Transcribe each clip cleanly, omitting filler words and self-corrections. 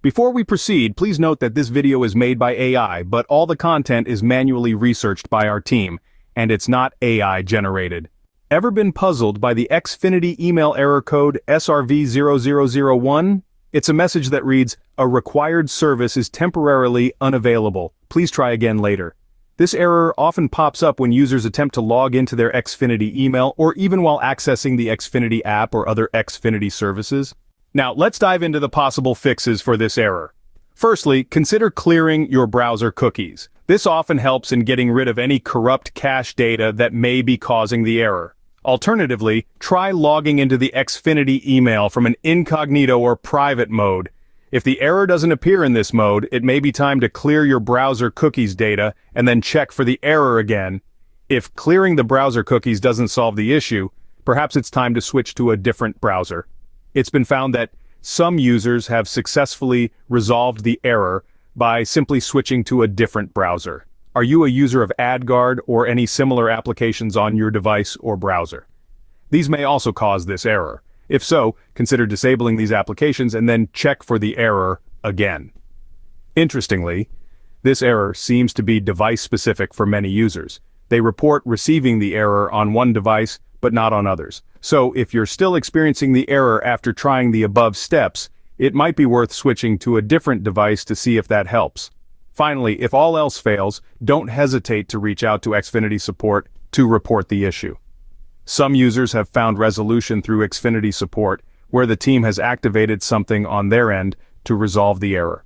Before we proceed, please note that this video is made by AI, but all the content is manually researched by our team, and it's not AI generated. Ever been puzzled by the Xfinity email error code SRV-0001? It's a message that reads, "A required service is temporarily unavailable. Please try again later." This error often pops up when users attempt to log into their Xfinity email or even while accessing the Xfinity app or other Xfinity services. Now, let's dive into the possible fixes for this error. Firstly, consider clearing your browser cookies. This often helps in getting rid of any corrupt cache data that may be causing the error. Alternatively, try logging into the Xfinity email from an incognito or private mode. If the error doesn't appear in this mode, it may be time to clear your browser cookies data and then check for the error again. If clearing the browser cookies doesn't solve the issue, perhaps it's time to switch to a different browser. It's been found that some users have successfully resolved the error by simply switching to a different browser. Are you a user of AdGuard or any similar applications on your device or browser? These may also cause this error. If so, consider disabling these applications and then check for the error again. Interestingly, this error seems to be device-specific for many users. They report receiving the error on one device, but not on others. So if you're still experiencing the error after trying the above steps, it might be worth switching to a different device to see if that helps. Finally, if all else fails, don't hesitate to reach out to Xfinity support to report the issue. Some users have found resolution through Xfinity support, where the team has activated something on their end to resolve the error.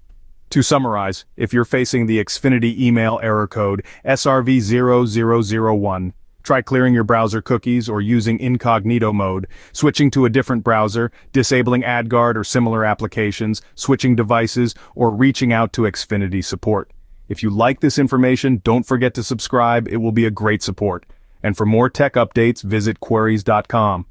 To summarize, if you're facing the Xfinity email error code SRV-0001, try clearing your browser cookies or using incognito mode, switching to a different browser, disabling AdGuard or similar applications, switching devices, or reaching out to Xfinity support. If you like this information, don't forget to subscribe. It will be a great support. And for more tech updates, visit queries.com.